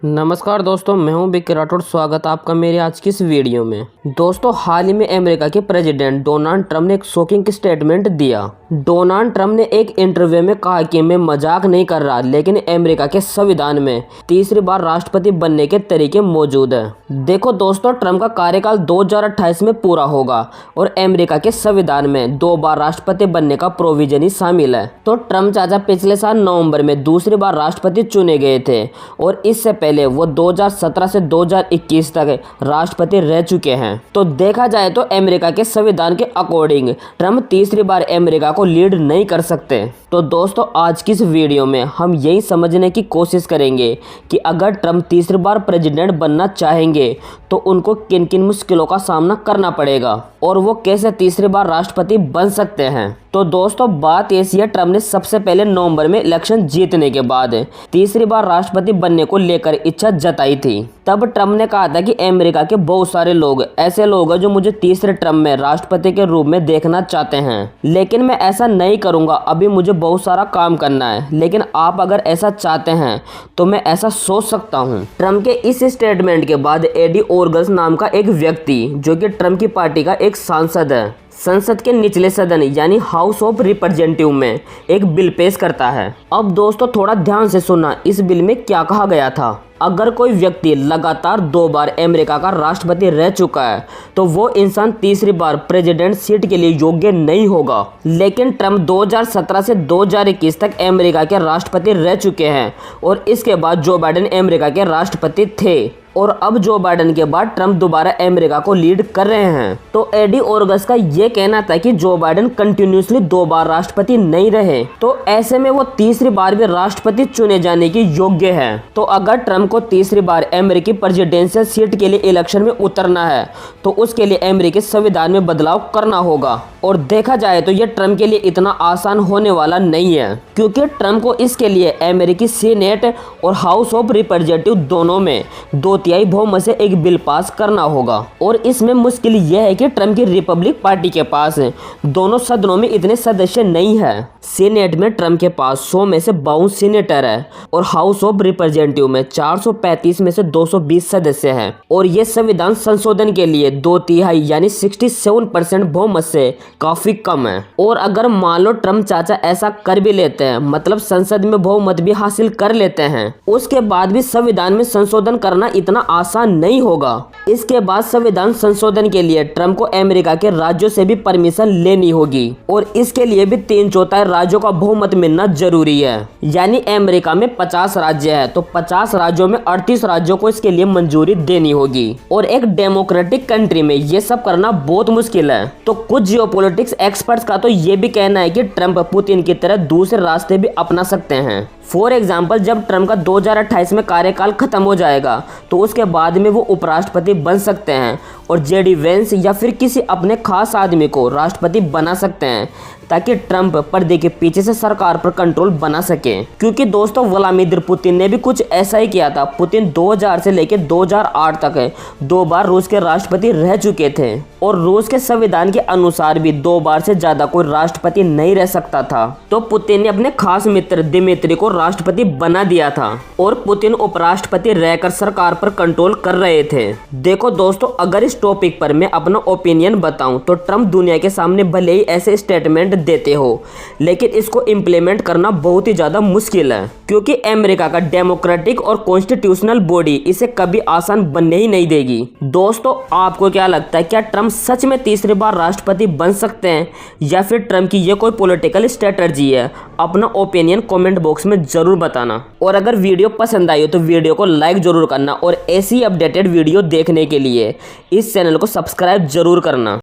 नमस्कार दोस्तों, मैं हूं विक्की राठौड़। स्वागत है आपका मेरे आज की इस वीडियो में। दोस्तों, हाल ही में अमेरिका के प्रेसिडेंट डोनाल्ड ट्रंप ने एक शॉकिंग स्टेटमेंट दिया। डोनाल्ड ट्रंप ने एक इंटरव्यू में कहा कि मैं मजाक नहीं कर रहा, लेकिन अमेरिका के संविधान में तीसरी बार राष्ट्रपति बनने के तरीके मौजूद हैं। देखो दोस्तों, ट्रंप का कार्यकाल 2028 में पूरा होगा और अमेरिका के संविधान में 2 बार राष्ट्रपति बनने का प्रोविजन ही शामिल है। तो ट्रंप चाचा पिछले साल नवंबर में दूसरी बार राष्ट्रपति चुने गए थे और इससे पहले वो 2017 से 2021 तक राष्ट्रपति रह चुके हैं। तो देखा जाए तो अमेरिका के संविधान के अकॉर्डिंग ट्रंप तीसरी बार अमेरिका को लीड नहीं कर सकते। तो दोस्तों, आज की इस वीडियो में हम यही समझने की कोशिश करेंगे कि अगर ट्रंप तीसरी बार प्रेसिडेंट बनना चाहेंगे तो उनको किन किन मुश्किलों का सामना करना पड़ेगा और वो कैसे तीसरी बार राष्ट्रपति बन सकते हैं। तो दोस्तों, बात ऐसी है, ट्रंप ने सबसे पहले नवंबर में इलेक्शन जीतने के बाद तीसरी बार राष्ट्रपति बनने को लेकर इच्छा जताई थी। तब ट्रंप ने कहा था कि अमेरिका के बहुत सारे लोग ऐसे लोग हैं जो मुझे तीसरे टर्म में राष्ट्रपति के रूप में देखना चाहते हैं, लेकिन मैं ऐसा नहीं करूंगा। अभी मुझे बहुत सारा काम करना है, लेकिन आप अगर ऐसा चाहते हैं तो मैं ऐसा सोच सकता हूं। ट्रंप के इस स्टेटमेंट के बाद एडी ऑर्गस नाम का एक व्यक्ति, जो कि ट्रंप की पार्टी का एक सांसद है, संसद के निचले सदन यानी हाउस ऑफ रिप्रेजेंटेटिव में एक बिल पेश करता है। अब दोस्तों, थोड़ा ध्यान से सुनना, इस बिल में क्या कहा गया था। अगर कोई व्यक्ति लगातार 2 बार अमेरिका का राष्ट्रपति रह चुका है तो वो इंसान तीसरी बार प्रेसिडेंट सीट के लिए योग्य नहीं होगा। लेकिन ट्रंप 2017 से 2021 तक अमेरिका के राष्ट्रपति रह चुके हैं और इसके बाद जो बाइडेन अमेरिका के राष्ट्रपति थे और अब जो बाइडेन के बाद ट्रंप दोबारा अमेरिका को लीड कर रहे हैं। तो एडी ऑर्गस का ये कहना था कि जो बाइडेन कंटिन्यूसली 2 बार राष्ट्रपति नहीं रहे, तो ऐसे में वो तीसरी बार भी राष्ट्रपति चुने जाने की योग्य है। तो अगर ट्रंप को तीसरी बार अमेरिकी प्रेसिडेंशियल सीट के लिए इलेक्शन में उतरना है तो उसके लिए अमेरिकी संविधान में बदलाव करना होगा। और देखा जाए तो ये ट्रंप के लिए इतना आसान होने वाला नहीं है, क्योंकि ट्रंप को इसके लिए अमेरिकी सीनेट और हाउस ऑफ रिप्रेजेंटेटिव दोनों में 2/3 बहुमत से एक बिल पास करना होगा। और इसमें मुश्किल यह है कि ट्रंप की रिपब्लिक पार्टी के पास दोनों सदनों में इतने सदस्य नहीं है। सीनेट में ट्रंप के पास 100 में से 52 सीनेटर है और हाउस ऑफ रिप्रेजेंटेटिव में 435 में से 220 सदस्य हैं। और ये संविधान संशोधन के लिए 2/3 यानी 67% बहुमत से काफी कम है। और अगर मान लो ट्रंप चाचा ऐसा कर भी लेते हैं, मतलब संसद में बहुमत भी हासिल कर लेते हैं, उसके बाद भी संविधान में संशोधन करना इतना आसान नहीं होगा। इसके बाद संविधान संशोधन के लिए ट्रंप को अमेरिका के राज्यों से भी परमिशन लेनी होगी और इसके लिए भी 3/4 राज्यों का बहुमत मिलना जरूरी है। यानी अमेरिका में 50 राज्य है तो 50 राज्यों में 38 राज्यों को इसके लिए मंजूरी देनी होगी। और एक डेमोक्रेटिक कंट्री में ये सब करना बहुत मुश्किल है। तो कुछ जियोपॉलिटिक्स एक्सपर्ट्स का तो ये भी कहना है कि ट्रंप पुतिन की तरह दूसरे रास्ते भी अपना सकते हैं। फॉर एग्जाम्पल, जब ट्रंप का 2028 में कार्यकाल खत्म हो जाएगा तो उसके बाद में वो उपराष्ट्रपति बन सकते हैं और जेडी वेंस या फिर किसी अपने खास आदमी को राष्ट्रपति बना सकते हैं, ताकि ट्रंप पर्दे के पीछे से सरकार पर कंट्रोल बना सके। क्योंकि दोस्तों, व्लादिमीर पुतिन ने भी कुछ ऐसा ही किया था। पुतिन 2000 से लेकर 2008 तक 2 बार रूस के राष्ट्रपति रह चुके थे और रूस के संविधान के अनुसार भी 2 बार से ज्यादा कोई राष्ट्रपति नहीं रह सकता था। तो पुतिन ने अपने खास मित्र दिमित्री को राष्ट्रपति बना दिया था और पुतिन उपराष्ट्रपति रहकर सरकार पर कंट्रोल कर रहे थे। देखो दोस्तों, अगर इस टॉपिक पर मैं अपना ओपिनियन बताऊं तो ट्रंप दुनिया के सामने भले ही ऐसे स्टेटमेंट देते हो, लेकिन इसको इम्प्लीमेंट करना बहुत ही ज्यादा मुश्किल है, क्योंकि अमेरिका का डेमोक्रेटिक और कॉन्स्टिट्यूशनल बॉडी इसे कभी आसान बनने ही नहीं देगी। दोस्तों, आपको क्या लगता है, क्या ट्रंप सच में तीसरी बार राष्ट्रपति बन सकते हैं या फिर ट्रंप की ये कोई पॉलिटिकल स्ट्रेटजी है? अपना ओपिनियन कमेंट बॉक्स में जरूर बताना। और अगर वीडियो पसंद आई हो तो वीडियो को लाइक जरूर करना और ऐसी अपडेटेड वीडियो देखने के लिए इस चैनल को सब्सक्राइब जरूर करना।